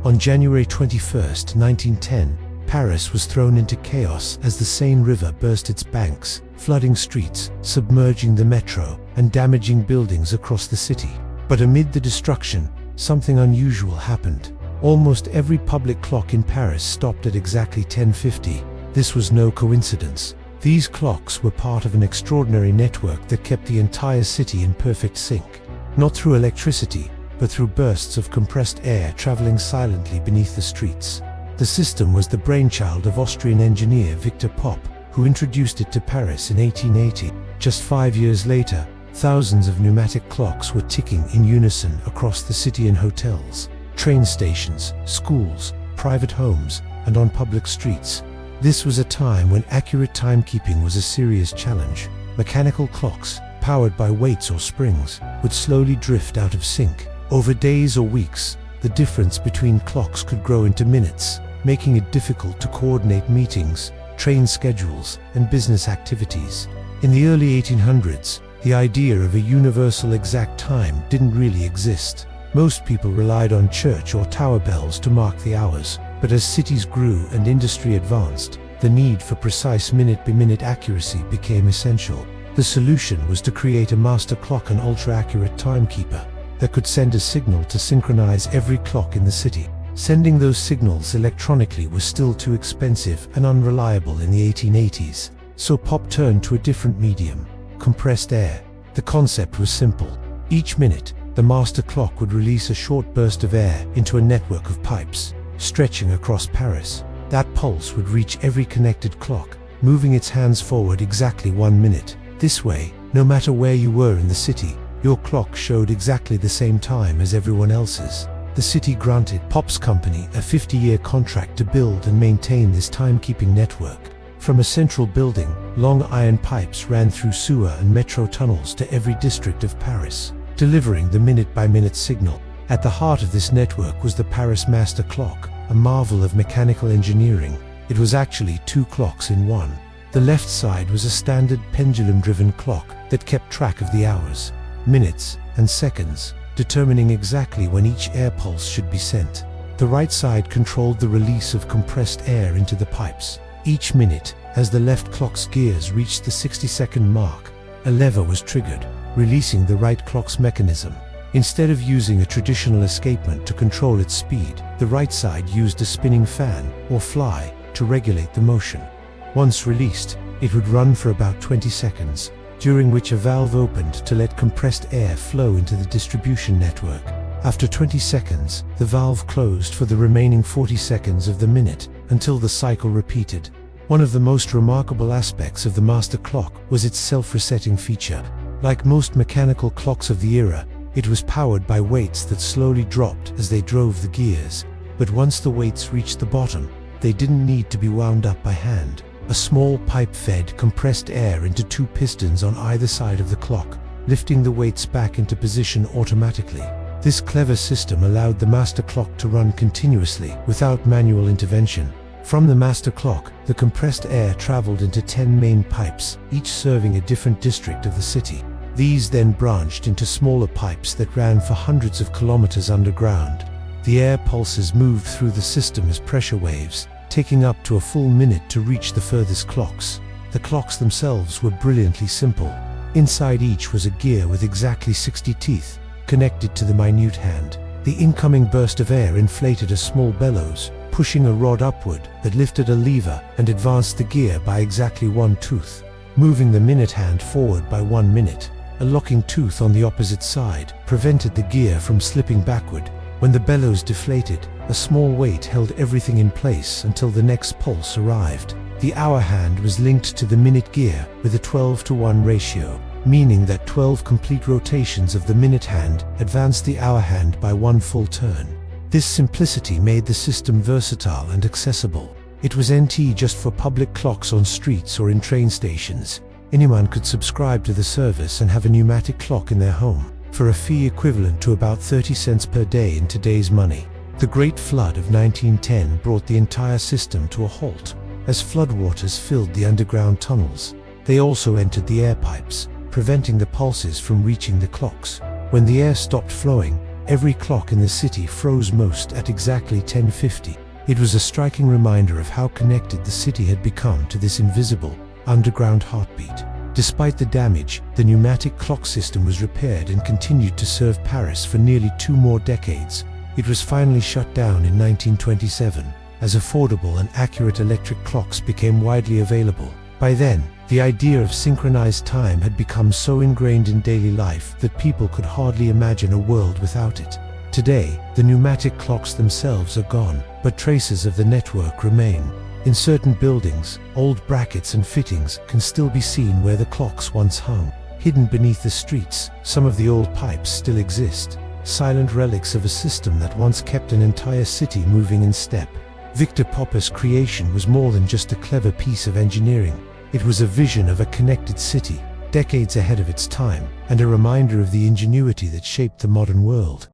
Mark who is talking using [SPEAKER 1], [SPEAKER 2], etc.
[SPEAKER 1] On January 21, 1910, Paris was thrown into chaos as the Seine River burst its banks, flooding streets, submerging the metro, and damaging buildings across the city. But amid the destruction, something unusual happened. Almost every public clock in Paris stopped at exactly 10:50. This was no coincidence. These clocks were part of an extraordinary network that kept the entire city in perfect sync. Not through electricity, but through bursts of compressed air traveling silently beneath the streets. The system was the brainchild of Austrian engineer Victor Popp, who introduced it to Paris in 1880. Just 5 years later, thousands of pneumatic clocks were ticking in unison across the city in hotels, train stations, schools, private homes, and on public streets. This was a time when accurate timekeeping was a serious challenge. Mechanical clocks, powered by weights or springs, would slowly drift out of sync. Over days or weeks, the difference between clocks could grow into minutes, making it difficult to coordinate meetings, train schedules, and business activities. In the early 1800s, the idea of a universal exact time didn't really exist. Most people relied on church or tower bells to mark the hours, but as cities grew and industry advanced, the need for precise minute-by-minute accuracy became essential. The solution was to create a master clock and ultra-accurate timekeeper that could send a signal to synchronize every clock in the city. Sending those signals electronically was still too expensive and unreliable in the 1880s, so Popp turned to a different medium: compressed air. The concept was simple. Each minute, the master clock would release a short burst of air into a network of pipes, stretching across Paris. That pulse would reach every connected clock, moving its hands forward exactly 1 minute. This way, no matter where you were in the city, your clock showed exactly the same time as everyone else's. The city granted Popp's company a 50-year contract to build and maintain this timekeeping network. From a central building, long iron pipes ran through sewer and metro tunnels to every district of Paris, delivering the minute-by-minute signal. At the heart of this network was the Paris Master Clock, a marvel of mechanical engineering. It was actually 2 clocks in one. The left side was a standard pendulum-driven clock that kept track of the hours, minutes, and seconds, determining exactly when each air pulse should be sent. The right side controlled the release of compressed air into the pipes. Each minute, as the left clock's gears reached the 60-second mark, a lever was triggered, releasing the right clock's mechanism. Instead of using a traditional escapement to control its speed, the right side used a spinning fan, or fly, to regulate the motion. Once released, it would run for about 20 seconds, during which a valve opened to let compressed air flow into the distribution network. After 20 seconds, the valve closed for the remaining 40 seconds of the minute, until the cycle repeated. One of the most remarkable aspects of the master clock was its self-resetting feature. Like most mechanical clocks of the era, it was powered by weights that slowly dropped as they drove the gears. But once the weights reached the bottom, they didn't need to be wound up by hand. A small pipe fed compressed air into 2 pistons on either side of the clock, lifting the weights back into position automatically. This clever system allowed the master clock to run continuously without manual intervention. From the master clock, the compressed air traveled into 10 main pipes, each serving a different district of the city. These then branched into smaller pipes that ran for hundreds of kilometers underground. The air pulses moved through the system as pressure waves, taking up to a full minute to reach the furthest clocks. The clocks themselves were brilliantly simple. Inside each was a gear with exactly 60 teeth, connected to the minute hand. The incoming burst of air inflated a small bellows, pushing a rod upward that lifted a lever and advanced the gear by exactly 1 tooth, moving the minute hand forward by 1 minute. A locking tooth on the opposite side prevented the gear from slipping backward. When the bellows deflated, a small weight held everything in place until the next pulse arrived. The hour hand was linked to the minute gear with a 12-to-1 ratio, meaning that 12 complete rotations of the minute hand advanced the hour hand by 1 full turn. This simplicity made the system versatile and accessible. It was NT just for public clocks on streets or in train stations. Anyone could subscribe to the service and have a pneumatic clock in their home, for a fee equivalent to about 30 cents per day in today's money. The Great Flood of 1910 brought the entire system to a halt. As floodwaters filled the underground tunnels, they also entered the air pipes, preventing the pulses from reaching the clocks. When the air stopped flowing, every clock in the city froze most at exactly 10:50. It was a striking reminder of how connected the city had become to this invisible, underground heartbeat. Despite the damage, the pneumatic clock system was repaired and continued to serve Paris for nearly 2 more decades. It was finally shut down in 1927, as affordable and accurate electric clocks became widely available. By then, the idea of synchronized time had become so ingrained in daily life that people could hardly imagine a world without it. Today, the pneumatic clocks themselves are gone, but traces of the network remain. In certain buildings, old brackets and fittings can still be seen where the clocks once hung. Hidden beneath the streets, some of the old pipes still exist, silent relics of a system that once kept an entire city moving in step. Victor Popper's creation was more than just a clever piece of engineering. It was a vision of a connected city, decades ahead of its time, and a reminder of the ingenuity that shaped the modern world.